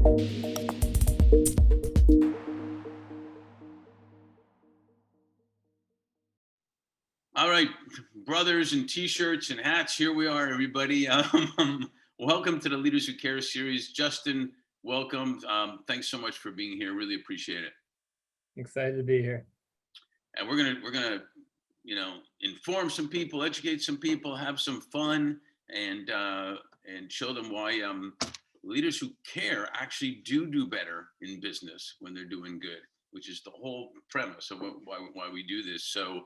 All right, brothers and t-shirts and hats, here we are, everybody. Welcome to the Leaders Who Care series. Justin, welcome. Thanks so much for being here. Really appreciate it. Excited to be here. And we're gonna, inform some people, educate some people, have some fun, and show them why leaders who care actually do better in business when they're doing good, which is the whole premise of why we do this. So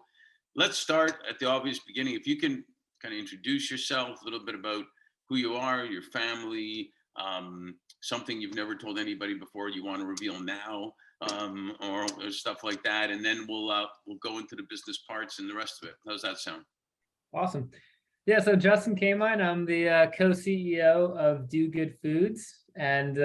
let's start at the obvious beginning. If you can kind of introduce yourself, a little bit about who you are, your family, something you've never told anybody before you want to reveal now, or stuff like that, and then we'll go into the business parts and the rest of it. How's that sound? Awesome. Yeah, so Justin Kamine, I'm the co-CEO of Do Good Foods, and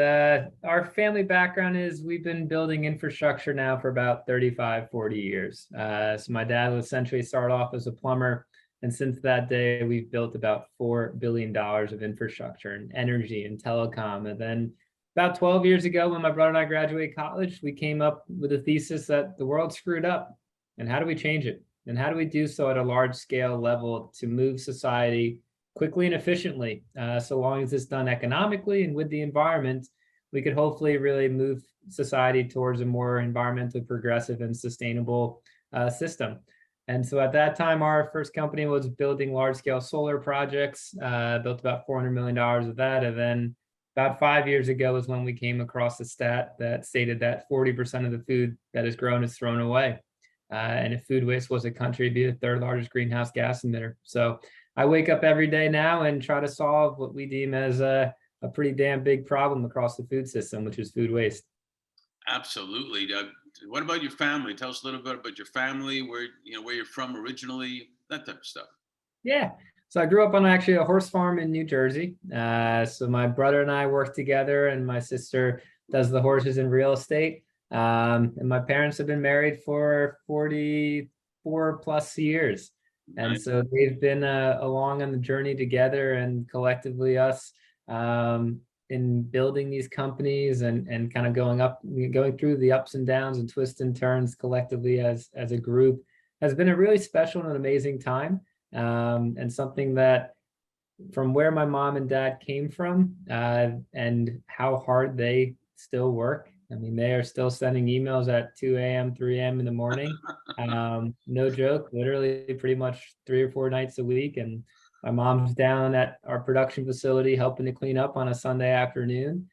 our family background is we've been building infrastructure now for about 35, 40 years. So my dad was essentially started off as a plumber, and since that day, we've built about $4 billion of infrastructure in energy and telecom. And then about 12 years ago, when my brother and I graduated college, we came up with a thesis that the world screwed up, and how do we change it? And how do we do so at a large scale level to move society quickly and efficiently? So long as it's done economically and with the environment, we could hopefully really move society towards a more environmentally progressive and sustainable system. And so at that time, our first company was building large scale solar projects, built about $400 million of that. And then about 5 years ago is when we came across a stat that stated that 40% of the food that is grown is thrown away. And if food waste was a country, it'd be the third largest greenhouse gas emitter. So I wake up every day now and try to solve what we deem as a pretty damn big problem across the food system, which is food waste. Absolutely. What about your family? Tell us a little bit about your family, where you're from originally, that type of stuff. Yeah. So I grew up on actually a horse farm in New Jersey. So my brother and I work together, and my sister does the horses in real estate. And my parents have been married for 44 plus years. And Nice. so they've been along on the journey together, and collectively us in building these companies and kind of going through the ups and downs and twists and turns collectively as a group has been a really special and amazing time. And something that from where my mom and dad came from and how hard they still work. I mean, they are still sending emails at 2 a.m., 3 a.m. in the morning. No joke, literally pretty much 3 or 4 nights a week. And my mom's down at our production facility helping to clean up on a Sunday afternoon.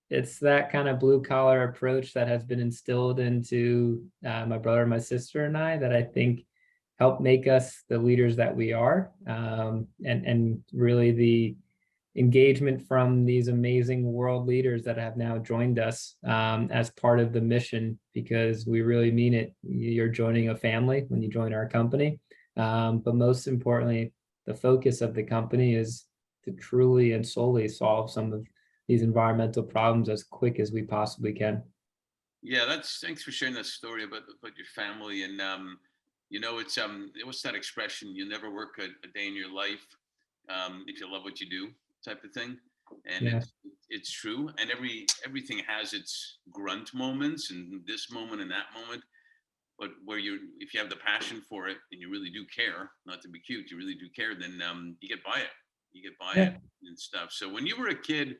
It's that kind of blue collar approach that has been instilled into my brother, my sister, and I that I think help make us the leaders that we are, and really the engagement from these amazing world leaders that have now joined us as part of the mission, because we really mean it. You're joining a family when you join our company. But most importantly, the focus of the company is to truly and solely solve some of these environmental problems as quick as we possibly can. Yeah, thanks for sharing that story about your family. And it's what's that expression? You never work a day in your life if you love what you do, type of thing. And Yeah. it's true. And everything has its grunt moments, and this moment and that moment. But if you have the passion for it and you really do care, not to be cute, you really do care, then you get by it. You get by Yeah. it and stuff. So when you were a kid,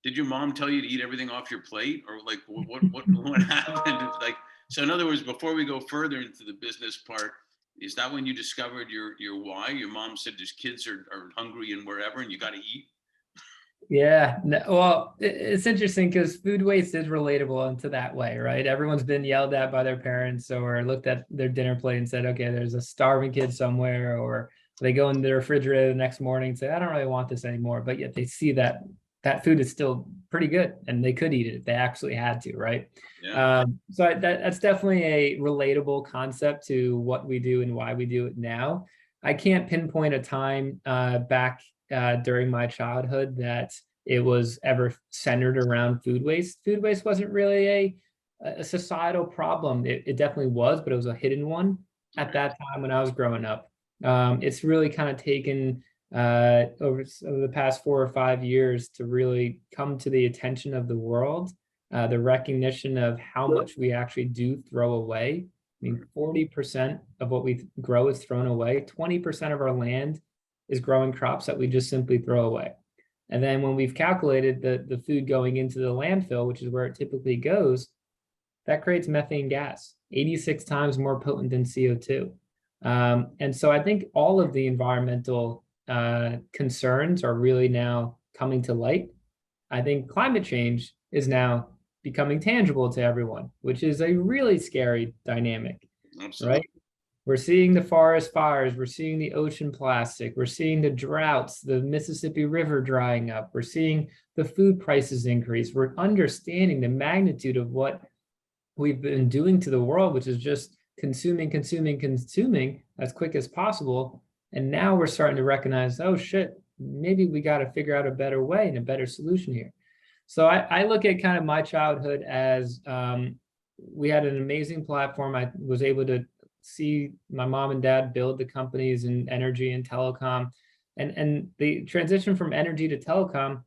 did your mom tell you to eat everything off your plate, or like what happened? Like, so in other words, before we go further into the business part, is that when you discovered your why? Your mom said these kids are hungry and wherever, and you got to eat. Yeah, well, it's interesting because food waste is relatable into that way, right? Everyone's been yelled at by their parents or looked at their dinner plate and said, okay, there's a starving kid somewhere, or they go in the refrigerator the next morning and say, I don't really want this anymore. But yet they see that food is still pretty good and they could eat it if they actually had to, right? Yeah. So that's definitely a relatable concept to what we do and why we do it now. I can't pinpoint a time back during my childhood that it was ever centered around food waste. Food waste wasn't really a societal problem. It definitely was, but it was a hidden one at that time when I was growing up. It's really kind of taken over the past 4 or 5 years to really come to the attention of the world, the recognition of how much we actually do throw away. I mean, 40% of what we grow is thrown away. 20% of our land is growing crops that we just simply throw away. And then when we've calculated the food going into the landfill, which is where it typically goes, that creates methane gas, 86 times more potent than CO2. And so I think all of the environmental concerns are really now coming to light. I think climate change is now becoming tangible to everyone, which is a really scary dynamic. Absolutely. Right? We're seeing the forest fires, we're seeing the ocean plastic, we're seeing the droughts, the Mississippi River drying up, we're seeing the food prices increase. We're understanding the magnitude of what we've been doing to the world, which is just consuming as quick as possible. And now we're starting to recognize, oh shit, maybe we got to figure out a better way and a better solution here. So I look at kind of my childhood as we had an amazing platform. I was able to see my mom and dad build the companies in energy and telecom. And the transition from energy to telecom,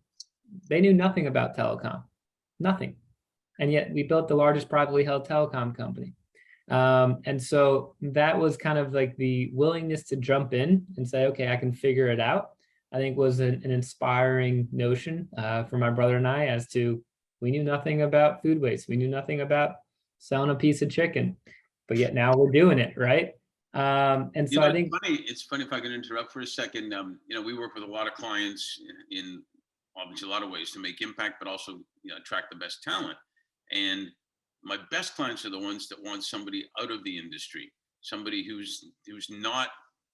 they knew nothing about telecom, nothing. And yet we built the largest privately held telecom company. And so that was kind of like the willingness to jump in and say, okay, I can figure it out. I think was an inspiring notion for my brother and I as to, we knew nothing about food waste. We knew nothing about selling a piece of chicken, but yet now we're doing it, right? And so I think it's funny if I can interrupt for a second. We work with a lot of clients in obviously a lot of ways to make impact, but also attract the best talent. And my best clients are the ones that want somebody out of the industry, somebody who's not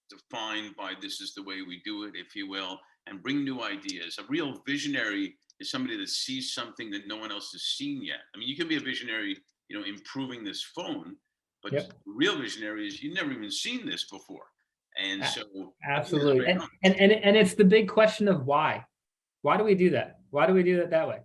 defined by this is the way we do it, if you will, and bring new ideas. A real visionary is somebody that sees something that no one else has seen yet. I mean, you can be a visionary, improving this phone, but Yep. real visionary is you've never even seen this before. And so absolutely. And it's the big question of why. Why do we do that? Why do we do it that way?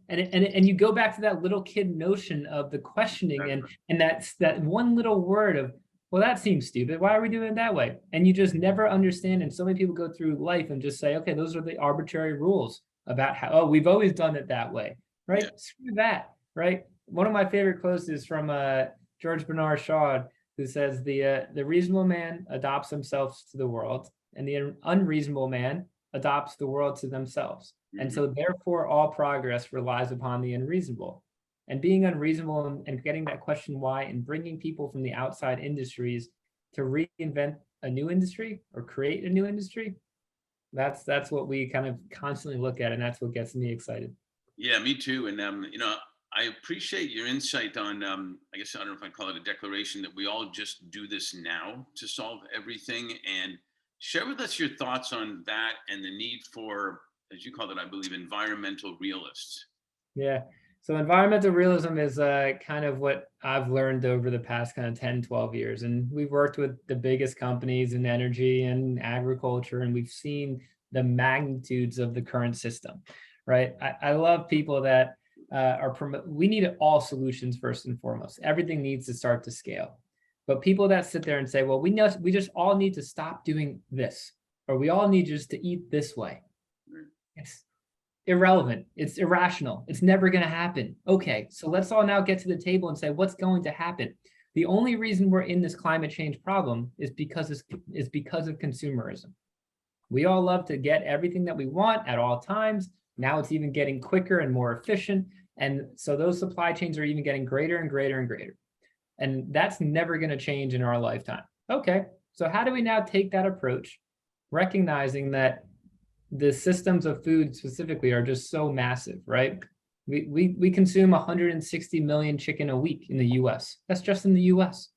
And you go back to that little kid notion of the questioning and that's that one little word of, well, that seems stupid. Why are we doing it that way? And you just never understand. And so many people go through life and just say, okay, those are the arbitrary rules about how, oh, we've always done it that way, right? Yeah. Screw that, right? One of my favorite quotes is from George Bernard Shaw, who says the reasonable man adopts himself to the world, and the unreasonable man adopts the world to themselves. Mm-hmm. And so therefore all progress relies upon the unreasonable. And being unreasonable and getting that question why and bringing people from the outside industries to reinvent a new industry or create a new industry, that's what we kind of constantly look at, and that's what gets me excited. Yeah, me too. And I appreciate your insight on I guess I don't know if I call it a declaration that we all just do this now to solve everything, and share with us your thoughts on that and the need for, as you call it, I believe, environmental realists. Yeah. So environmental realism is kind of what I've learned over the past kind of 10, 12 years. And we've worked with the biggest companies in energy and agriculture, and we've seen the magnitudes of the current system, right? I love people that we need all solutions first and foremost. Everything needs to start to scale. But people that sit there and say, well, we just all need to stop doing this, or we all need just to eat this way. It's irrelevant. It's irrational. It's never going to happen. Okay, so let's all now get to the table and say what's going to happen. The only reason we're in this climate change problem is because of consumerism. We all love to get everything that we want at all times. Now it's even getting quicker and more efficient. And so those supply chains are even getting greater and greater and greater. And that's never going to change in our lifetime. Okay, so how do we now take that approach, recognizing that the systems of food specifically are just so massive, right? We consume 160 million chicken a week in the US. That's just in the US,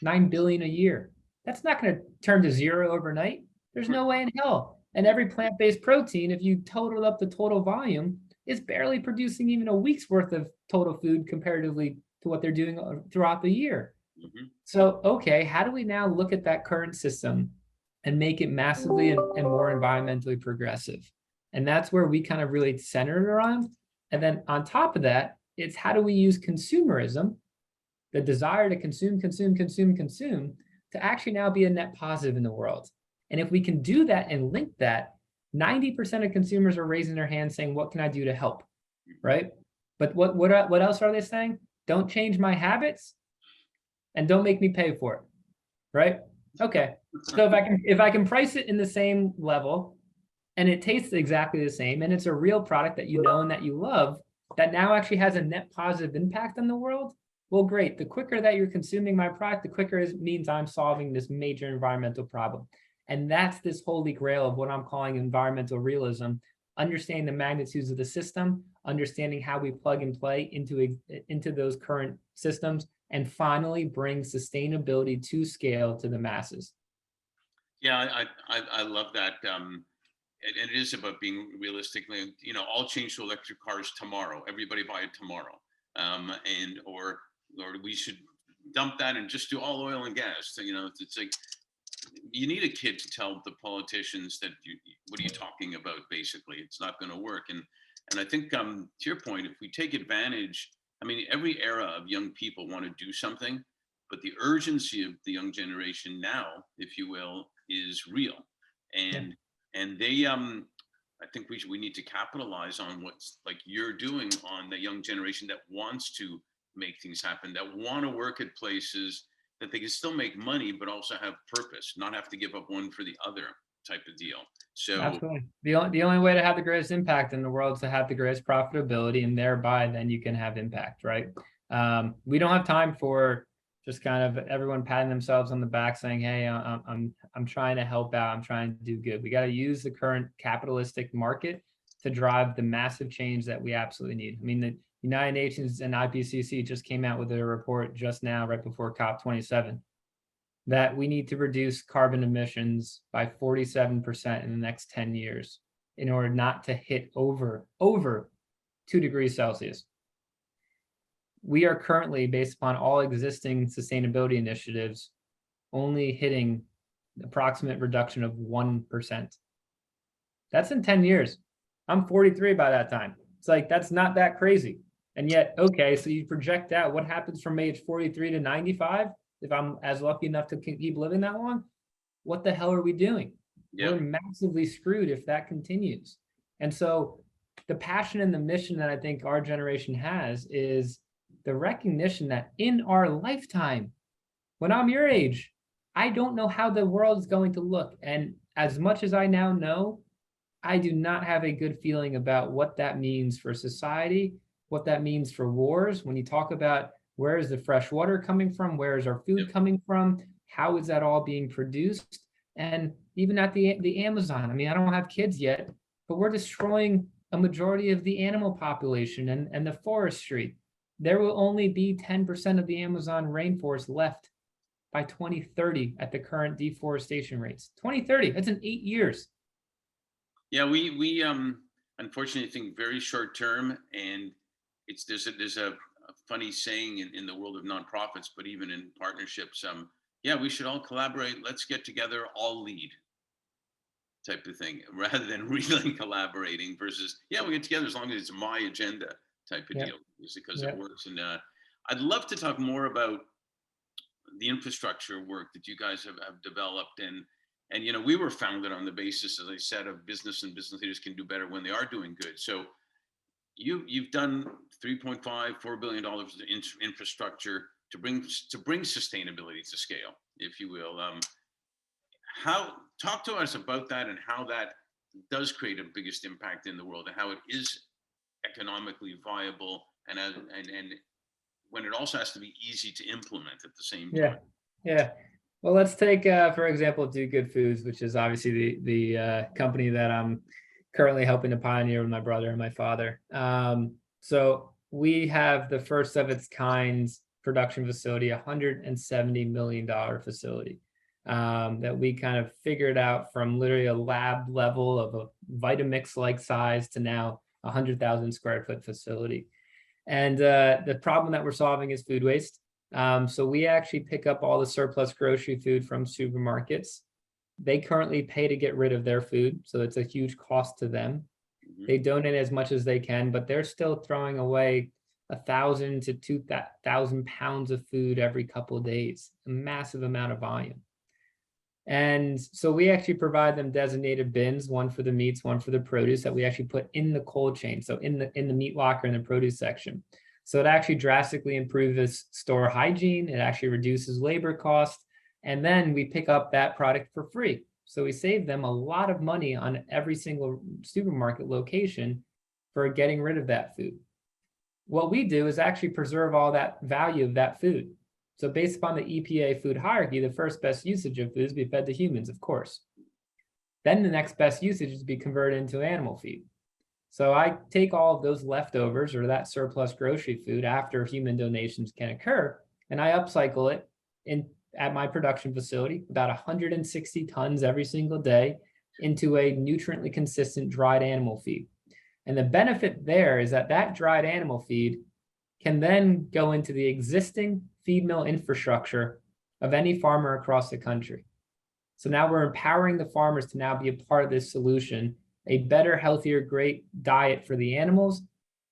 9 billion a year. That's not going to turn to zero overnight. There's no way in hell. And every plant-based protein, if you total up the total volume, is barely producing even a week's worth of total food comparatively to what they're doing throughout the year. Mm-hmm. So, okay, how do we now look at that current system and make it massively and more environmentally progressive? And that's where we kind of really centered around. And then on top of that, it's how do we use consumerism, the desire to consume, to actually now be a net positive in the world. And if we can do that and link that 90% of consumers are raising their hands saying, what can I do to help? Right? But what else are they saying? Don't change my habits and don't make me pay for it. Right? Okay. So if I can price it in the same level and it tastes exactly the same and it's a real product that you know and that you love, that now actually has a net positive impact on the world, well, great. The quicker that you're consuming my product, the quicker it means I'm solving this major environmental problem. And that's this holy grail of what I'm calling environmental realism, understanding the magnitudes of the system, understanding how we plug and play into those current systems, and finally bring sustainability to scale to the masses. Yeah, I love that. And it is about being realistically, all change to electric cars tomorrow. Everybody buy it tomorrow, or we should dump that and just do all oil and gas. So, it's like you need a kid to tell the politicians that what are you talking about? Basically, it's not going to work. And I think to your point, if we take advantage, I mean, every era of young people want to do something, but the urgency of the young generation now, if you will, is real. And they I think we need to capitalize on what's like you're doing on the young generation that wants to make things happen, that want to work at places that they can still make money, but also have purpose, not have to give up one for the other type of deal. So absolutely, the only way to have the greatest impact in the world is to have the greatest profitability, and thereby then you can have impact, right? We don't have time for just kind of everyone patting themselves on the back saying, hey, I'm trying to help out, I'm trying to do good. We got to use the current capitalistic market to drive the massive change that we absolutely need. I mean, the United Nations and IPCC just came out with a report just now, right before COP27, that we need to reduce carbon emissions by 47% in the next 10 years in order not to hit over 2 degrees Celsius. We are currently, based upon all existing sustainability initiatives, only hitting approximate reduction of 1%. That's in 10 years. I'm 43 by that time. It's like, that's not that crazy. And yet, okay, so you project out what happens from age 43 to 95, if I'm as lucky enough to keep living that long, what the hell are we doing? Yep. We're massively screwed if that continues. And so the passion and the mission that I think our generation has is the recognition that in our lifetime, when I'm your age, I don't know how the world is going to look. And as much as I now know, I do not have a good feeling about what that means for society, what that means for wars. When you talk about where is the fresh water coming from, where is our food coming from, how is that all being produced? And even at the Amazon, I mean, I don't have kids yet, but we're destroying a majority of the animal population and the forestry. There will only be 10% of the Amazon rainforest left by 2030 at the current deforestation rates. 2030, that's in 8 years. Yeah, we unfortunately think very short term, and there's a funny saying in the world of nonprofits, but even in partnerships, yeah, we should all collaborate. Let's get together, all lead type of thing, rather than really collaborating versus, yeah, we get together as long as it's my agenda type of deal, because it works. And I'd love to talk more about the infrastructure work that you guys have developed. And we were founded on the basis, as I said, of business, and business leaders can do better when they are doing good. So you've done $3.5-4 billion in infrastructure to bring sustainability to scale, if you will. Talk to us about that and how that does create a biggest impact in the world, and how it is economically viable, and when it also has to be easy to implement at the same time. Yeah. Well, let's take, for example, Do Good Foods, which is obviously the company that I'm currently helping to pioneer with my brother and my father. So we have the first of its kind production facility, $170 million facility that we kind of figured out from literally a lab level of a Vitamix-like size to now 100,000 square foot facility. And the problem that we're solving is food waste. So we actually pick up all the surplus grocery food from supermarkets. They currently pay to get rid of their food, so it's a huge cost to them. They donate as much as they can, but they're still throwing away 1,000 to 2,000 pounds of food every couple of days, a massive amount of volume. And so we actually provide them designated bins, one for the meats, one for the produce, that we actually put in the cold chain. So in the meat locker in the produce section. So it actually drastically improves store hygiene. It actually reduces labor costs. And then we pick up that product for free. So we save them a lot of money on every single supermarket location for getting rid of that food. What we do is actually preserve all that value of that food. So based upon the EPA food hierarchy, the first best usage of food is to be fed to humans, of course. Then the next best usage is to be converted into animal feed. So I take all of those leftovers or that surplus grocery food after human donations can occur, and I upcycle it at my production facility, about 160 tons every single day, into a nutriently consistent dried animal feed. And the benefit there is that that dried animal feed can then go into the existing feed mill infrastructure of any farmer across the country. So now we're empowering the farmers to now be a part of this solution, a better, healthier, great diet for the animals.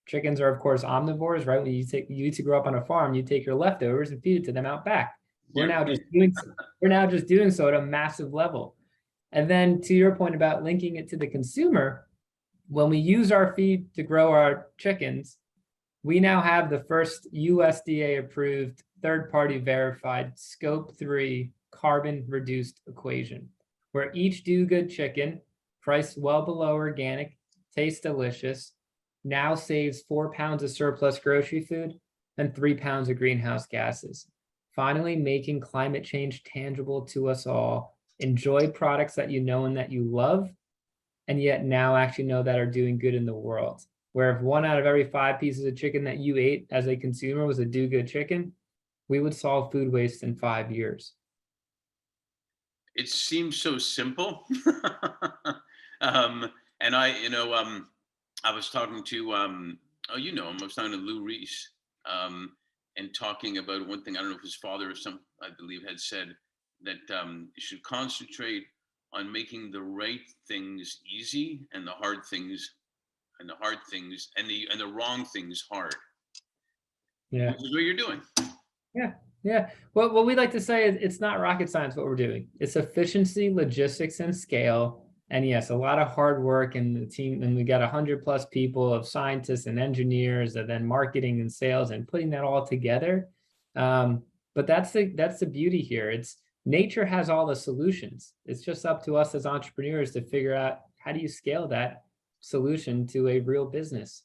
Chickens are, of course, omnivores, right? When you used to grow up on a farm, you take your leftovers and feed it to them out back. We're now just doing so at a massive level. And then to your point about linking it to the consumer, when we use our feed to grow our chickens, we now have the first USDA approved, third-party verified Scope 3 carbon reduced equation, where each do good chicken, priced well below organic, tastes delicious, now saves 4 pounds of surplus grocery food and 3 pounds of greenhouse gases. Finally, making climate change tangible to us all. Enjoy products that you know and that you love, and yet now actually know that are doing good in the world. Where if 1 out of every 5 pieces of chicken that you ate as a consumer was a do-good chicken, we would solve food waste in 5 years. It seems so simple. And I was talking to, oh, you know him, I was talking to Lou Reese, and talking about one thing. I don't know if his father or I believe, had said that you should concentrate on making the right things easy and the hard things and the wrong things hard. Yeah. Which is what you're doing. Yeah. Yeah. Well, what we like to say is it's not rocket science what we're doing. It's efficiency, logistics, and scale. And yes, a lot of hard work, and the team, and we got 100+ people of scientists and engineers, and then marketing and sales, and putting that all together. But that's the beauty here. It's nature has all the solutions. It's just up to us as entrepreneurs to figure out how do you scale that solution to a real business.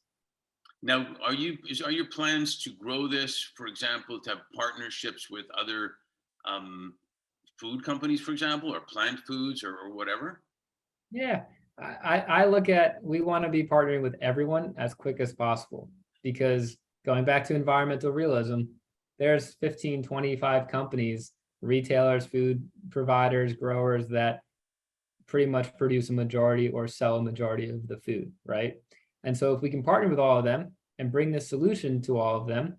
Now, are your plans to grow this, for example, to have partnerships with other food companies, for example, or plant foods or whatever? Yeah, I look at, we want to be partnering with everyone as quick as possible, because going back to environmental realism, there's 15, 25 companies, retailers, food providers, growers that pretty much produce a majority or sell a majority of the food, right? And so if we can partner with all of them and bring this solution to all of them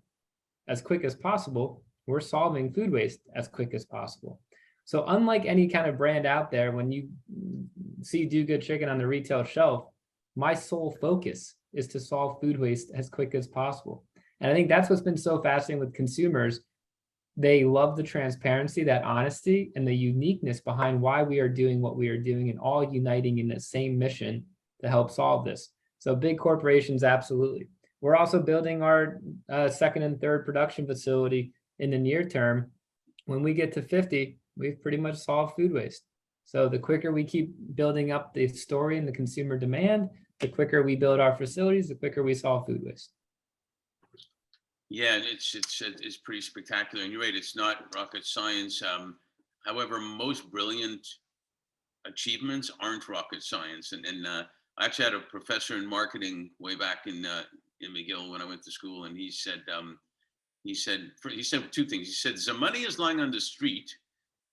as quick as possible, we're solving food waste as quick as possible. So unlike any kind of brand out there, when you see Do Good Chicken on the retail shelf, my sole focus is to solve food waste as quick as possible. And I think that's what's been so fascinating with consumers. They love the transparency, that honesty, and the uniqueness behind why we are doing what we are doing, and all uniting in the same mission to help solve this. So big corporations, absolutely. We're also building our second and third production facility in the near term. When we get to 50, we've pretty much solved food waste. So the quicker we keep building up the story and the consumer demand, the quicker we build our facilities, the quicker we solve food waste. Yeah, it's pretty spectacular, and you're right. It's not rocket science. However, most brilliant achievements aren't rocket science. And I actually had a professor in marketing way back in McGill when I went to school, and he said 2 things. He said the money is lying on the street,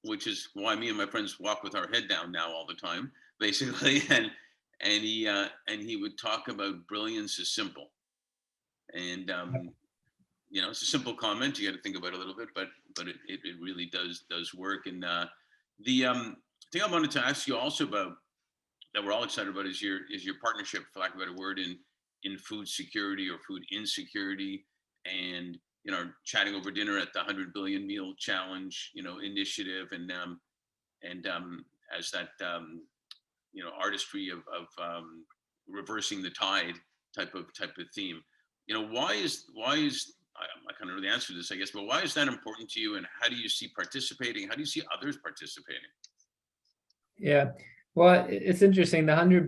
which is why me and my friends walk with our head down now all the time, basically. And he would talk about brilliance is simple, and it's a simple comment. You got to think about it a little bit, but it really does work. And the thing I wanted to ask you also about, that we're all excited about, is your partnership, for lack of a better word, in food security or food insecurity, and chatting over dinner at the 100 Billion Meal Challenge initiative, and and as that artistry of reversing the tide type of theme. Why is I kind of know the answer to this, I guess, but why is that important to you, and how do you see participating? How do you see others participating? Yeah. Well, it's interesting. The 100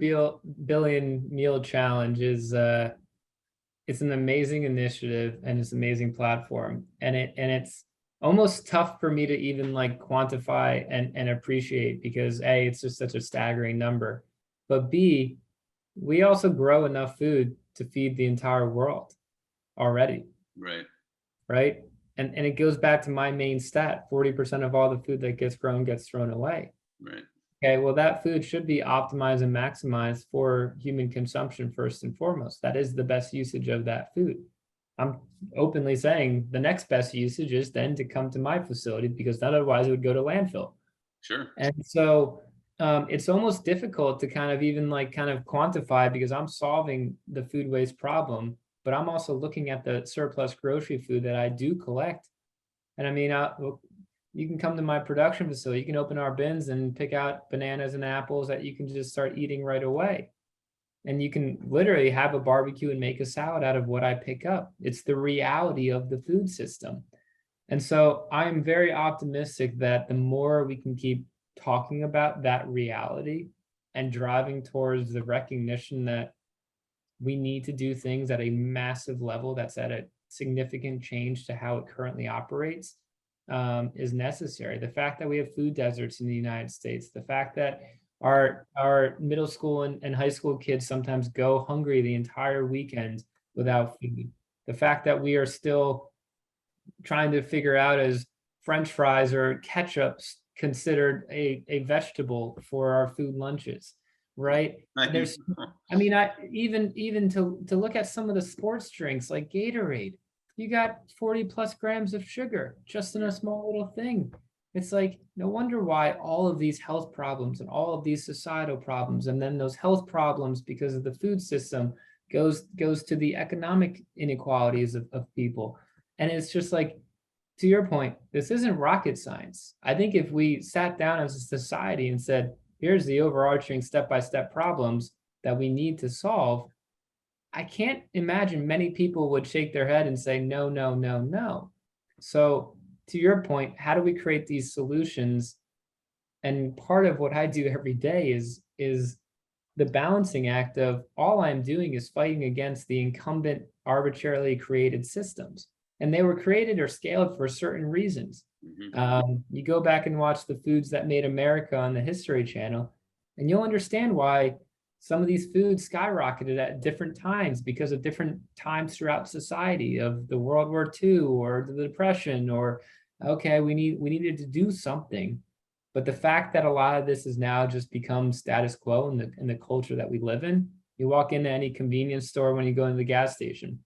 billion meal challenge is it's an amazing initiative and it's an amazing platform. And it's almost tough for me to even like quantify and appreciate, because A, it's just such a staggering number. But B, we also grow enough food to feed the entire world already, Right. right? And it goes back to my main stat: 40% of all the food that gets grown gets thrown away. Right. Okay, well, that food should be optimized and maximized for human consumption first and foremost. That is the best usage of that food. I'm openly saying the next best usage is then to come to my facility, because otherwise it would go to landfill. Sure. And so it's almost difficult to kind of even like kind of quantify, because I'm solving the food waste problem, but I'm also looking at the surplus grocery food that I do collect. And I mean, you can come to my production facility, you can open our bins and pick out bananas and apples that you can just start eating right away. And you can literally have a barbecue and make a salad out of what I pick up. It's the reality of the food system. And so I'm very optimistic that the more we can keep talking about that reality and driving towards the recognition that we need to do things at a massive level that's at a significant change to how it currently operates, is necessary. The fact that we have food deserts in the United States, the fact that our middle school and high school kids sometimes go hungry the entire weekend without food, the fact that we are still trying to figure out is French fries or ketchups considered a vegetable for our food lunches, right? And there's, I mean, I even to look at some of the sports drinks like Gatorade, you got 40 plus grams of sugar just in a small little thing. It's like, no wonder why all of these health problems and all of these societal problems, and then those health problems because of the food system goes to the economic inequalities of people. And it's just like, to your point, this isn't rocket science. I think if we sat down as a society and said, here's the overarching step-by-step problems that we need to solve, I can't imagine many people would shake their head and say, no, no, no, no. So to your point, how do we create these solutions? And part of what I do every day is the balancing act of all I'm doing is fighting against the incumbent arbitrarily created systems. And they were created or scaled for certain reasons. You go back and watch the Foods That Made America on the History Channel, and you'll understand why some of these foods skyrocketed at different times because of different times throughout society, of the World War II or the Depression, or okay, we needed to do something. But the fact that a lot of this has now just become status quo in the culture that we live in, you walk into any convenience store, when you go into the gas station,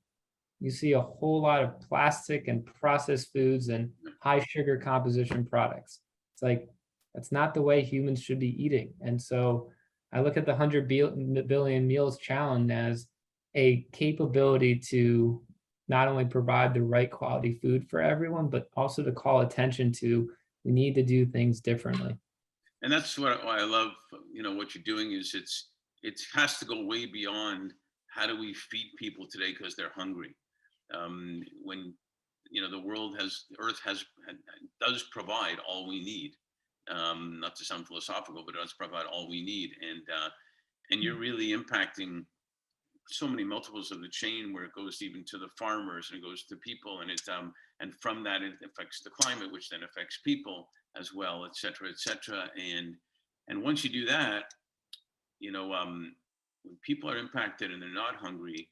you see a whole lot of plastic and processed foods and high sugar composition products. It's like, that's not the way humans should be eating. And so I look at the 100 billion meals challenge as a capability to not only provide the right quality food for everyone, but also to call attention to, we need to do things differently. And that's why I love, what you're doing is it has to go way beyond how do we feed people today because they're hungry. When the earth does provide all we need. Not to sound philosophical, but it does provide all we need, and you're really impacting so many multiples of the chain, where it goes even to the farmers and it goes to people, and from that it affects the climate, which then affects people as well, et cetera, et cetera. And once you do that, when people are impacted and they're not hungry,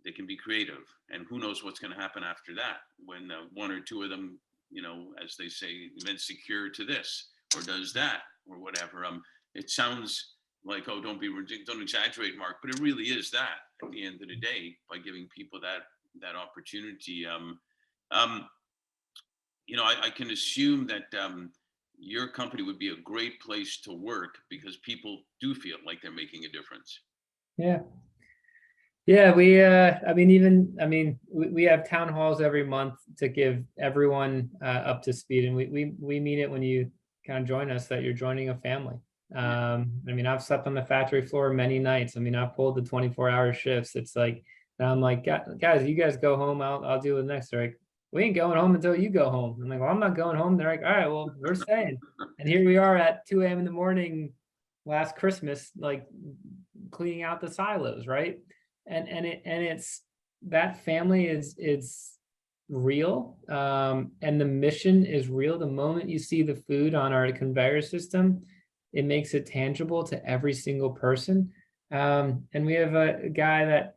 they can be creative, and who knows what's going to happen after that when one or two of them, as they say, invent secure to this or does that or whatever. It sounds like, oh, don't exaggerate, Mark, but it really is that at the end of the day, by giving people that opportunity. I can assume that your company would be a great place to work because people do feel like they're making a difference. Yeah. Yeah, we have town halls every month to give everyone up to speed, and we mean it when you kind of join us that you're joining a family. I mean, I've slept on the factory floor many nights. I mean, I've pulled the 24-hour shifts. It's like, and I'm like, guys, you guys go home. I'll deal with the next. They're like, we ain't going home until you go home. I'm like, well, I'm not going home. They're like, all right, well, we're staying. And here we are at 2 a.m. in the morning last Christmas, like cleaning out the silos, right? And it's that family is real, and the mission is real. The moment you see the food on our conveyor system, it makes it tangible to every single person. And we have a guy that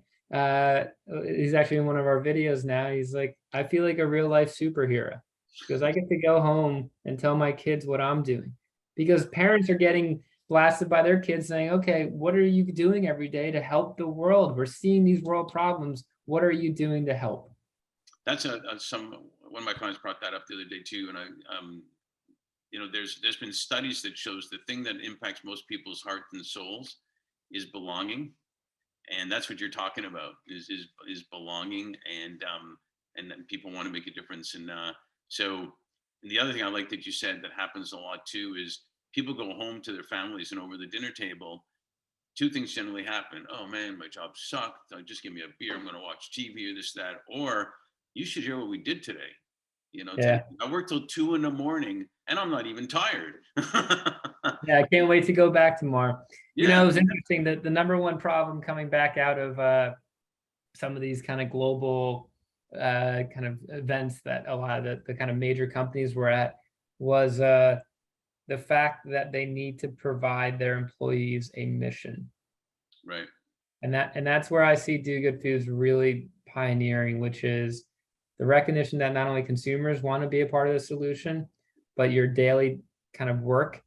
he's actually in one of our videos now. He's like, I feel like a real life superhero because I get to go home and tell my kids what I'm doing, because parents are getting blasted by their kids saying, okay, what are you doing every day to help the world? We're seeing these world problems. What are you doing to help? That's one of my clients brought that up the other day too. And there's been studies that shows the thing that impacts most people's hearts and souls is belonging. And that's what you're talking about is belonging, and then people want to make a difference. And the other thing I like that you said that happens a lot too is people go home to their families, and over the dinner table, two things generally happen. Oh man, my job sucked. Just give me a beer. I'm going to watch TV or this, that. Or you should hear what we did today. Yeah. I worked till 2 a.m. and I'm not even tired. Yeah, I can't wait to go back tomorrow. You know, Yeah. it was interesting that the number one problem coming back out of some of these kind of global kind of events that a lot of the kind of major companies were at was the fact that they need to provide their employees a mission. Right. And that's where I see Do Good Foods really pioneering, which is the recognition that not only consumers want to be a part of the solution, but your daily kind of work.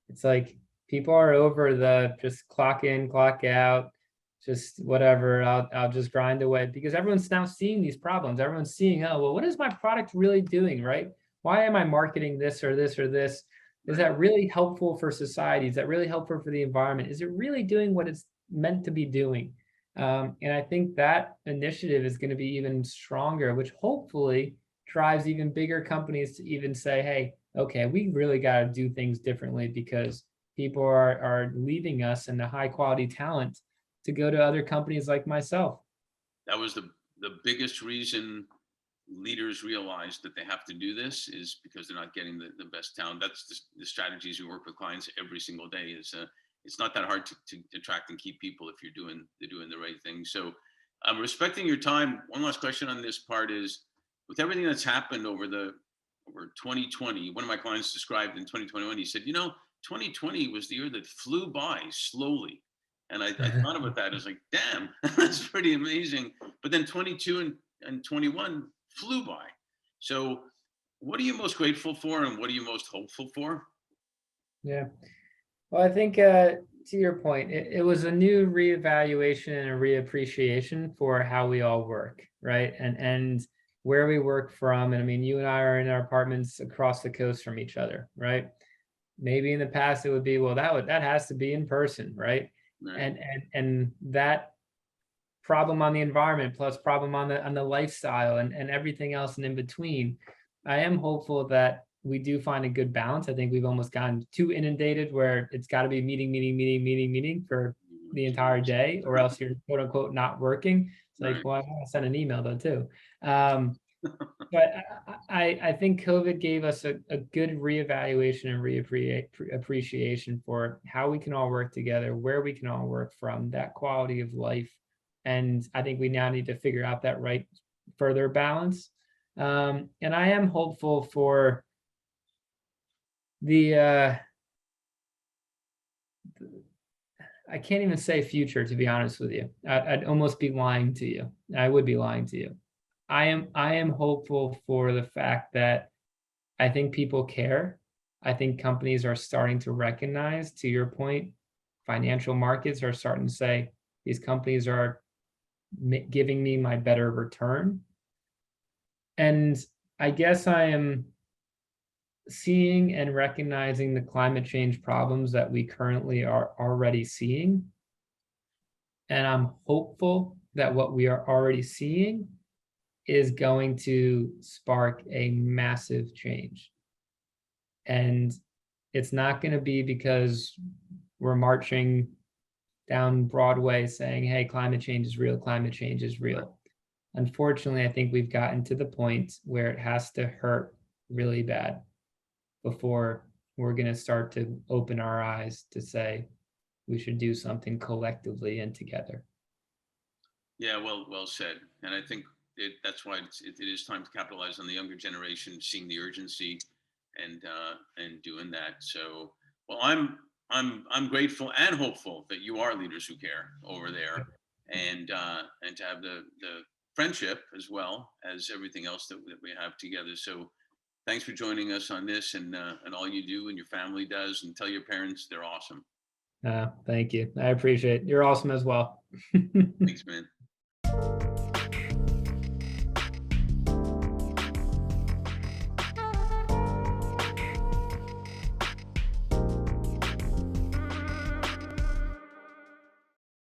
It's like people are over the just clock in, clock out, just whatever. I'll just grind away, because everyone's now seeing these problems. Everyone's seeing, oh, well, what is my product really doing, right? Why am I marketing this or this or this? Is that really helpful for society? Is that really helpful for the environment? Is it really doing what it's meant to be doing? And I think that initiative is going to be even stronger, which hopefully drives even bigger companies to even say, hey, okay, we really got to do things differently, because people are leaving us and the high quality talent to go to other companies like myself. That was the biggest reason leaders realize that they have to do this, is because they're not getting the best talent. That's the strategies we work with clients every single day. Is it's not that hard to attract and keep people if you're doing the right thing. So I'm respecting your time. One last question on this part is, with everything that's happened over 2020, one of my clients described in 2021, he said, 2020 was the year that flew by slowly. And I thought about that. I was like, damn, that's pretty amazing. But then 22 and 21 flew by. So what are you most grateful for, and what are you most hopeful for? Yeah. Well, I think to your point, it was a new reevaluation and a reappreciation for how we all work, right? And where we work from. And I mean, you and I are in our apartments across the coast from each other, right? Maybe in the past it would be, well, that has to be in person, right? Right. And that problem on the environment plus problem on the lifestyle and everything else and in between. I am hopeful that we do find a good balance. I think we've almost gotten too inundated where it's got to be meeting for the entire day, or else you're quote unquote not working. It's like, well, I want to send an email though too. But I think COVID gave us a good reevaluation and appreciation for how we can all work together, where we can all work from, that quality of life. And I think we now need to figure out that right further balance. And I am hopeful for I can't even say future, to be honest with you. I'd almost be lying to you. I would be lying to you. I am hopeful for the fact that I think people care. I think companies are starting to recognize, to your point, financial markets are starting to say, these companies are giving me my better return. And I guess I am seeing and recognizing the climate change problems that we currently are already seeing. And I'm hopeful that what we are already seeing is going to spark a massive change. And it's not going to be because we're marching down Broadway saying, hey, climate change is real, climate change is real. Unfortunately, I think we've gotten to the point where it has to hurt really bad before we're going to start to open our eyes to say we should do something collectively and together. Yeah, well said. And I think that's why it is time to capitalize on the younger generation, seeing the urgency and doing that. So, well, I'm grateful and hopeful that you are leaders who care over there, and to have the friendship as well as everything else that we have together. So, thanks for joining us on this, and all you do and your family does, and tell your parents they're awesome. Thank you. I appreciate it. You're awesome as well. Thanks, man.